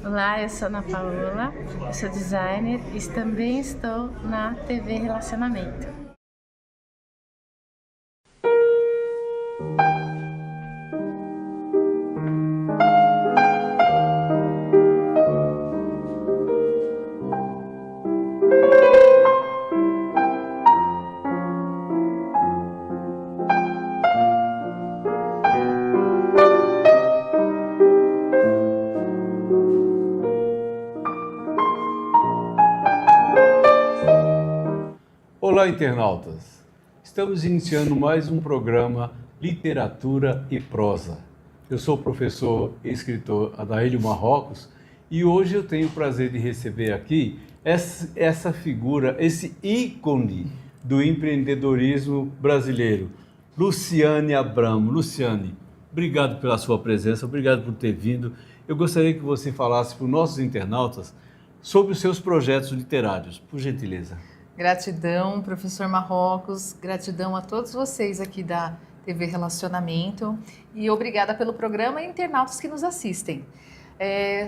Olá, eu sou Ana Paola, eu sou designer e também estou na TV Relacionamento. Olá, internautas! Estamos iniciando mais um programa Literatura e Prosa. Eu sou o professor e escritor Adailio Marrocos e hoje eu tenho o prazer de receber aqui essa figura, esse ícone do empreendedorismo brasileiro, Luciane Abramo. Luciane, obrigado pela sua presença, obrigado por ter vindo. Eu gostaria que você falasse para os nossos internautas sobre os seus projetos literários, por gentileza. Gratidão, professor Marrocos, gratidão a todos vocês aqui da TV Relacionamento e obrigada pelo programa e internautas que nos assistem.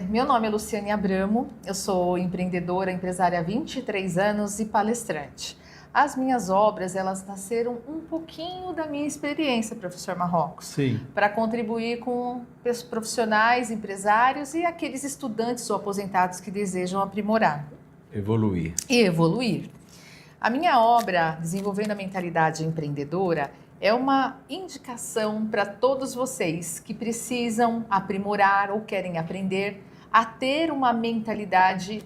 Meu nome é Luciane Abramo, eu sou empreendedora, empresária há 23 anos e palestrante. As minhas obras, elas nasceram um pouquinho da minha experiência, professor Marrocos. Sim. Para contribuir com profissionais, empresários e aqueles estudantes ou aposentados que desejam aprimorar. Evoluir. E evoluir. A minha obra, Desenvolvendo a Mentalidade Empreendedora, é uma indicação para todos vocês que precisam aprimorar ou querem aprender a ter uma mentalidade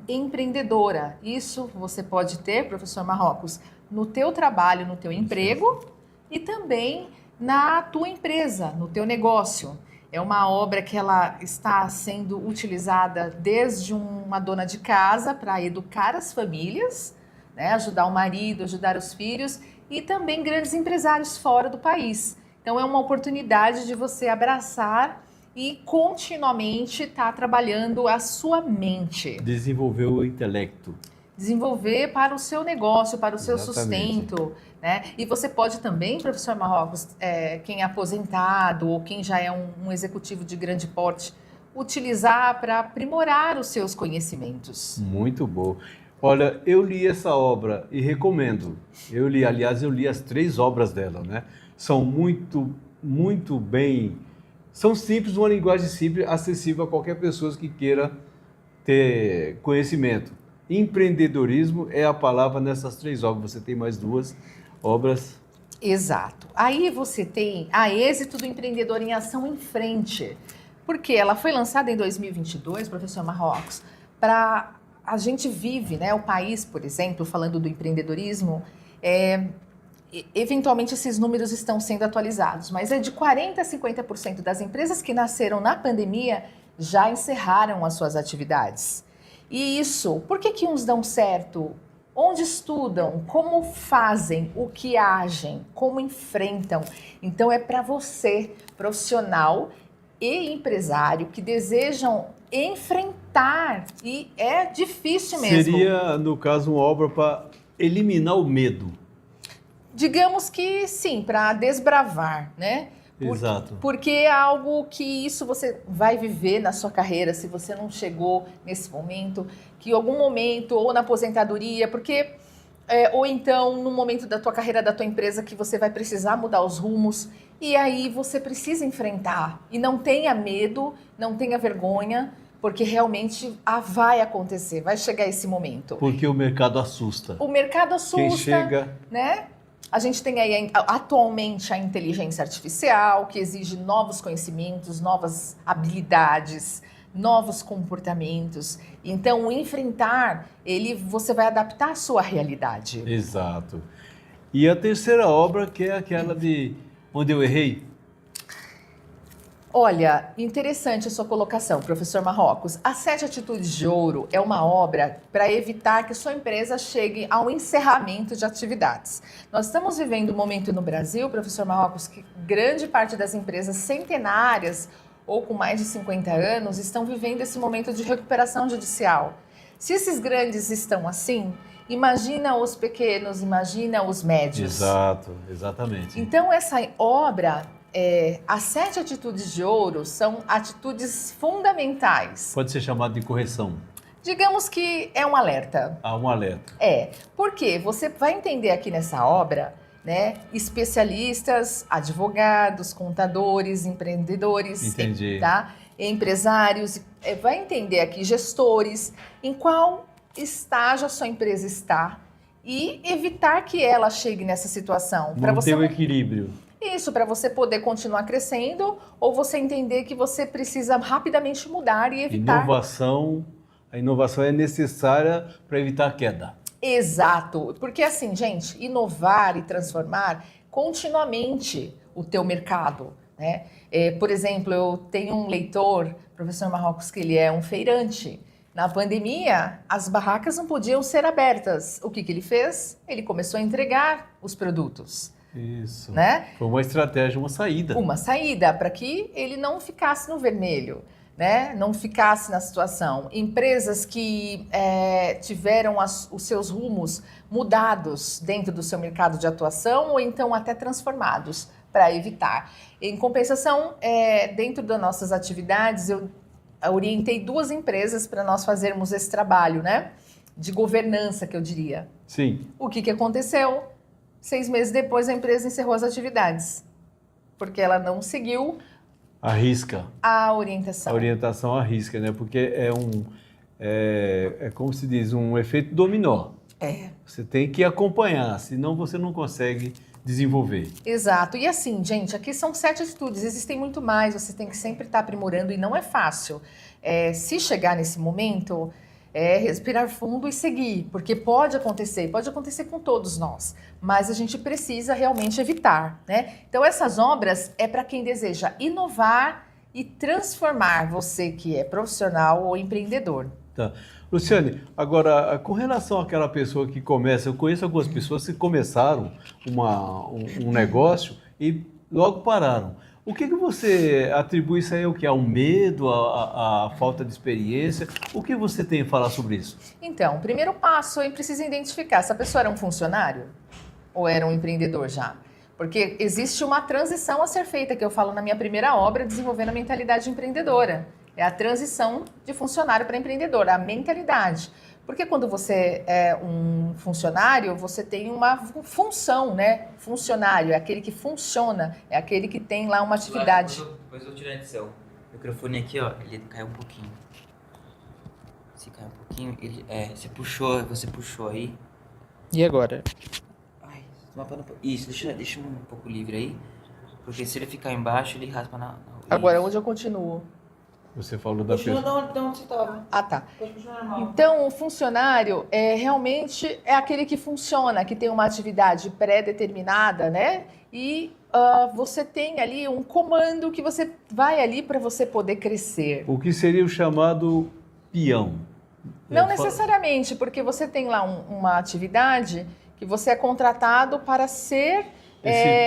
empreendedora. Isso você pode ter, professor Marrocos, no teu trabalho, no teu emprego e também na tua empresa, no teu negócio. É uma obra que ela está sendo utilizada desde uma dona de casa para educar as famílias, né, ajudar o marido, ajudar os filhos e também grandes empresários fora do país. Então é uma oportunidade de você abraçar e continuamente estar trabalhando a sua mente. Desenvolver o intelecto. Desenvolver para o seu negócio, para o seu Exatamente. sustento, né? E você pode também, professor Marrocos, quem é aposentado ou quem já é um executivo de grande porte, utilizar para aprimorar os seus conhecimentos. Muito bom. Olha, eu li essa obra e recomendo. Eu li as 3 obras dela, né? São muito bem... São simples, uma linguagem simples, acessível a qualquer pessoa que queira ter conhecimento. Empreendedorismo é a palavra nessas 3 obras. Você tem mais 2 obras. Exato. Aí você tem a Êxito do Empreendedor em Ação em Frente, porque ela foi lançada em 2022, professor Marrocos, para... A gente vive, né, o país, por exemplo, falando do empreendedorismo, eventualmente esses números estão sendo atualizados, mas é de 40% a 50% das empresas que nasceram na pandemia já encerraram as suas atividades. E isso, por que uns dão certo? Onde estudam? Como fazem? O que agem? Como enfrentam? Então é para você, profissional e empresário, que desejam enfrentar, e é difícil mesmo. Seria, no caso, uma obra para eliminar o medo. Digamos que sim, para desbravar, né? Exato. Porque é algo que isso você vai viver na sua carreira, se você não chegou nesse momento, que em algum momento, ou na aposentadoria, porque... ou então no momento da tua carreira, da tua empresa, que você vai precisar mudar os rumos, e aí você precisa enfrentar. E não tenha medo, não tenha vergonha, porque realmente vai acontecer, vai chegar esse momento. Porque o mercado assusta. O mercado assusta, quem chega... né? A gente tem aí atualmente a inteligência artificial, que exige novos conhecimentos, novas habilidades, novos comportamentos. Então, o enfrentar, você vai adaptar a sua realidade. Exato. E a terceira obra, que é aquela de Onde Eu Errei? Olha, interessante a sua colocação, professor Marrocos. As 7 Atitudes de Ouro é uma obra para evitar que sua empresa chegue ao encerramento de atividades. Nós estamos vivendo um momento no Brasil, professor Marrocos, que grande parte das empresas centenárias ou com mais de 50 anos estão vivendo esse momento de recuperação judicial. Se esses grandes estão assim, imagina os pequenos, imagina os médios. Exato, exatamente. Então essa obra as 7 atitudes de ouro são atitudes fundamentais. Pode ser chamado de correção. Digamos que é um alerta. Há um alerta. Porque você vai entender aqui nessa obra, né, especialistas, advogados, contadores, empreendedores, Entendi. tá? Empresários, vai entender aqui gestores, em qual estágio a sua empresa está e evitar que ela chegue nessa situação. Manter o equilíbrio. Isso, para você poder continuar crescendo ou você entender que você precisa rapidamente mudar e evitar... A inovação é necessária para evitar a queda. Exato, porque assim, gente, inovar e transformar continuamente o teu mercado, né? Por exemplo, eu tenho um leitor, professor Marrocos, que ele é um feirante. Na pandemia, as barracas não podiam ser abertas. O que ele fez? Ele começou a entregar os produtos. Isso. Né? Foi uma estratégia, uma saída. Uma saída para que ele não ficasse no vermelho, né? Não ficasse na situação. Empresas que tiveram os seus rumos mudados dentro do seu mercado de atuação ou então até transformados para evitar. Em compensação, dentro das nossas atividades, eu orientei 2 empresas para nós fazermos esse trabalho, né? De governança, que eu diria. Sim. O que aconteceu? 6 meses depois, a empresa encerrou as atividades, porque ela não seguiu a orientação. A orientação à risca, né? Porque é como se diz, um efeito dominó. Você tem que acompanhar, senão você não consegue desenvolver. Exato. E assim, gente, aqui são 7 atitudes, existem muito mais, você tem que sempre estar aprimorando e não é fácil. Se chegar nesse momento, respirar fundo e seguir, porque pode acontecer com todos nós, mas a gente precisa realmente evitar, né? Então essas obras é para quem deseja inovar e transformar, você que é profissional ou empreendedor. Tá. Luciane, agora, com relação àquela pessoa que começa, eu conheço algumas pessoas que começaram um negócio e logo pararam. O que você atribui isso aí ao quê? Ao medo, à falta de experiência? O que você tem a falar sobre isso? Então, o primeiro passo é precisa identificar se a pessoa era um funcionário ou era um empreendedor já. Porque existe uma transição a ser feita, que eu falo na minha primeira obra, Desenvolvendo a Mentalidade Empreendedora. É a transição de funcionário para empreendedor, a mentalidade. Porque quando você é um funcionário, você tem uma função, né? Funcionário é aquele que funciona, é aquele que tem lá uma atividade. Depois eu tirar a edição. O microfone aqui, ó, ele caiu um pouquinho. Se caiu um pouquinho, você puxou aí. E agora? Ai, isso, deixa um pouco livre aí. Porque se ele ficar embaixo, ele raspa na Agora, isso. onde eu continuo? Você falou da Continua pessoa. de onde você estava. Ah, tá. Pode continuar normal. Então, o funcionário realmente é aquele que funciona, que tem uma atividade pré-determinada, né? E você tem ali um comando que você vai ali para você poder crescer. O que seria o chamado peão? Não necessariamente, porque você tem lá uma atividade que você é contratado para ser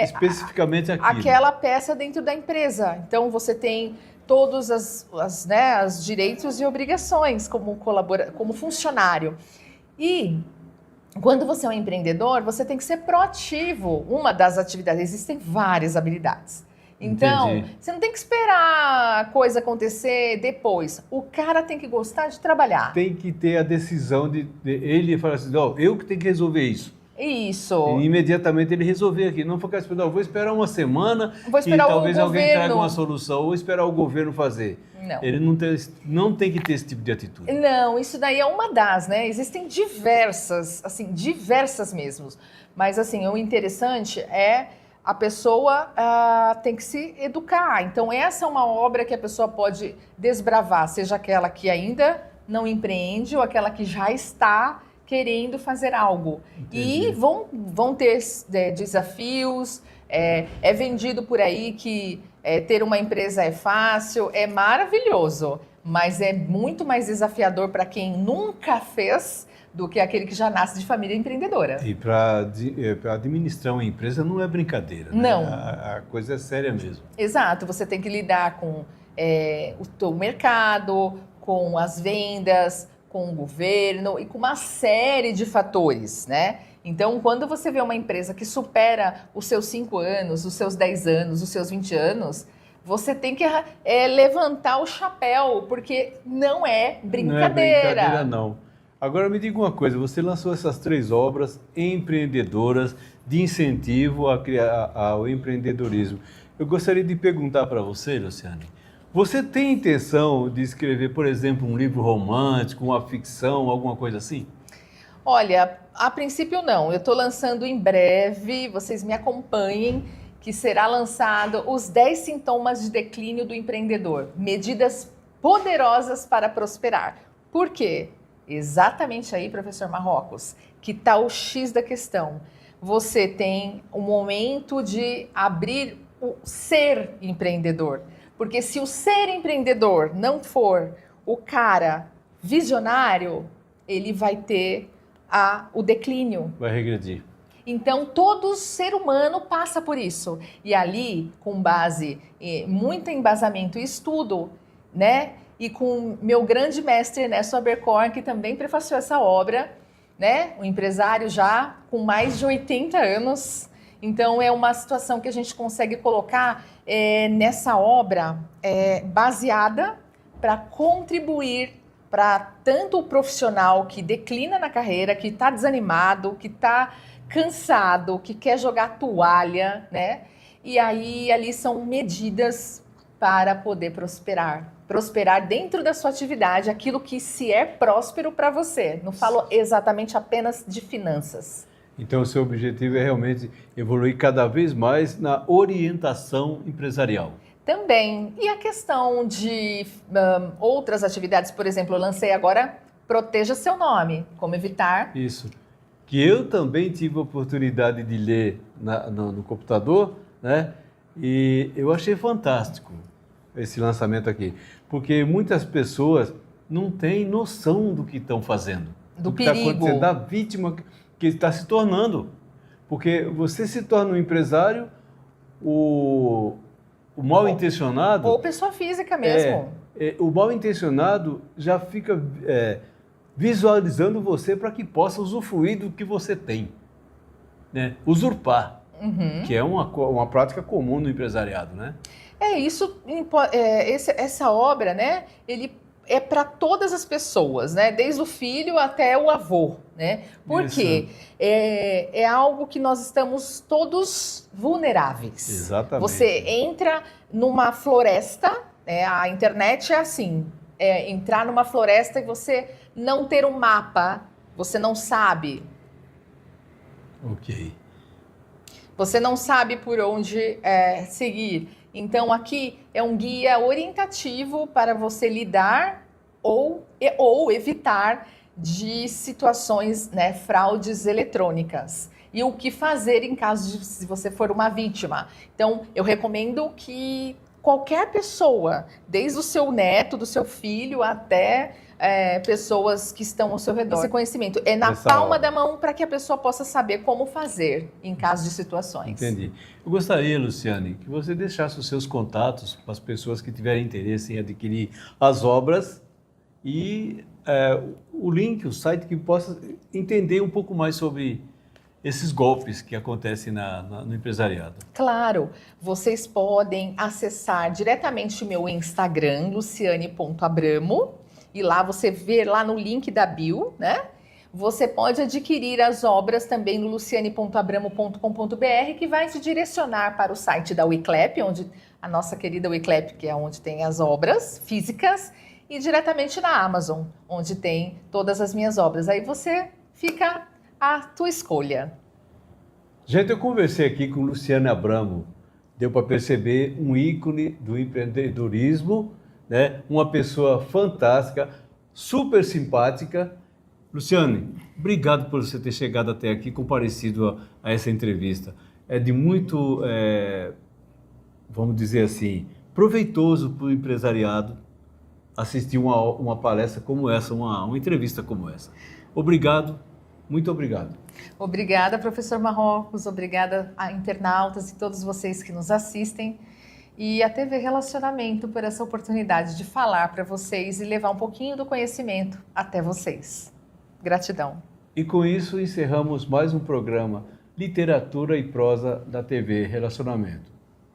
especificamente aquilo. aquela peça dentro da empresa. Então, você tem todos os direitos e obrigações como funcionário. E quando você é um empreendedor, você tem que ser proativo. Uma das atividades, existem várias habilidades. Então, Entendi. Você não tem que esperar a coisa acontecer depois. O cara tem que gostar de trabalhar. Tem que ter a decisão de ele falar assim, eu que tenho que resolver isso. Isso. E imediatamente ele resolver aqui. Não ficar esperando, vou esperar uma semana Vou esperar e talvez o alguém governo. traga uma solução, ou esperar o governo fazer. Não. Ele não tem que ter esse tipo de atitude. Não, isso daí é uma das, né? Existem diversas, assim, diversas mesmo. Mas, assim, o interessante é a pessoa tem que se educar. Então, essa é uma obra que a pessoa pode desbravar, seja aquela que ainda não empreende ou aquela que já está querendo fazer algo. Entendi. E vão ter desafios, é vendido por aí que ter uma empresa é fácil, é maravilhoso, mas é muito mais desafiador para quem nunca fez do que aquele que já nasce de família empreendedora. E para administrar uma empresa não é brincadeira. Né? Não. A coisa é séria mesmo. Exato, você tem que lidar com o teu mercado, com as vendas, com o governo e com uma série de fatores, né? Então, quando você vê uma empresa que supera os seus 5 anos, os seus 10 anos, os seus 20 anos, você tem que levantar o chapéu, porque não é brincadeira. Não é brincadeira, não. Agora me diga uma coisa, você lançou essas 3 obras empreendedoras de incentivo ao empreendedorismo. Eu gostaria de perguntar para você, Luciane, você tem intenção de escrever, por exemplo, um livro romântico, uma ficção, alguma coisa assim? Olha, a princípio não. Eu estou lançando em breve, vocês me acompanhem, que será lançado os 10 sintomas de declínio do empreendedor. Medidas poderosas para prosperar. Por quê? Exatamente aí, professor Marrocos, que está o X da questão. Você tem um momento de abrir o ser empreendedor. Porque se o ser empreendedor não for o cara visionário, ele vai ter o declínio. Vai regredir. Então, todo ser humano passa por isso. E ali, com base, muito embasamento e estudo, né? E com meu grande mestre, Ernesto Abercorn, que também prefaciou essa obra, né? Um empresário já com mais de 80 anos. Então, é uma situação que a gente consegue colocar nessa obra baseada para contribuir para tanto o profissional que declina na carreira, que está desanimado, que está cansado, que quer jogar toalha, né? E aí ali são medidas para poder prosperar. Prosperar dentro da sua atividade, aquilo que se é próspero para você. Não falo exatamente apenas de finanças. Então, o seu objetivo é realmente evoluir cada vez mais na orientação empresarial. Também. E a questão de outras atividades, por exemplo, eu lancei agora Proteja Seu Nome, como evitar. Isso. Que eu também tive a oportunidade de ler no computador, né? E eu achei fantástico esse lançamento aqui, porque muitas pessoas não têm noção do que estão fazendo. Do que está perigo. acontecendo, da vítima que está se tornando. Porque você se torna um empresário, o mal intencionado... Ou pessoa física mesmo. O mal intencionado já fica visualizando você para que possa usufruir do que você tem. Né? Usurpar, que é uma prática comum no empresariado, né? Essa obra, né? Ele é para todas as pessoas, né? Desde o filho até o avô, né? Porque é algo que nós estamos todos vulneráveis. Exatamente. Você entra numa floresta, a internet é assim, entrar numa floresta e você não ter um mapa, você não sabe. Ok. Você não sabe por onde seguir. Então, aqui é um guia orientativo para você lidar ou evitar de situações, né, fraudes eletrônicas. E o que fazer em caso de se você for uma vítima. Então, eu recomendo que qualquer pessoa, desde o seu neto, do seu filho, até pessoas que estão ao seu redor, esse conhecimento é na palma da mão para que a pessoa possa saber como fazer em caso de situações. Entendi. Eu gostaria, Luciane, que você deixasse os seus contatos para as pessoas que tiverem interesse em adquirir as obras e o link, o site que possa entender um pouco mais sobre esses golpes que acontecem no empresariado. Claro, vocês podem acessar diretamente o meu Instagram, luciane.abramo, e lá você vê lá no link da bio, né? Você pode adquirir as obras também no luciane.abramo.com.br, que vai te direcionar para o site da Wiclap, onde a nossa querida Wiclap, que é onde tem as obras físicas, e diretamente na Amazon, onde tem todas as minhas obras. Aí você fica à tua escolha. Gente, eu conversei aqui com Luciane Abramo. Deu para perceber um ícone do empreendedorismo, né? Uma pessoa fantástica, super simpática. Luciane, obrigado por você ter chegado até aqui, comparecido a essa entrevista. É de muito, vamos dizer assim, proveitoso para o empresariado assistir uma palestra como essa, uma entrevista como essa. Obrigado, muito obrigado. Obrigada, professor Marrocos, obrigada a internautas e todos vocês que nos assistem. E a TV Relacionamento por essa oportunidade de falar para vocês e levar um pouquinho do conhecimento até vocês. Gratidão. E com isso encerramos mais um programa Literatura e Prosa da TV Relacionamento.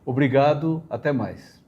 Obrigado, até mais.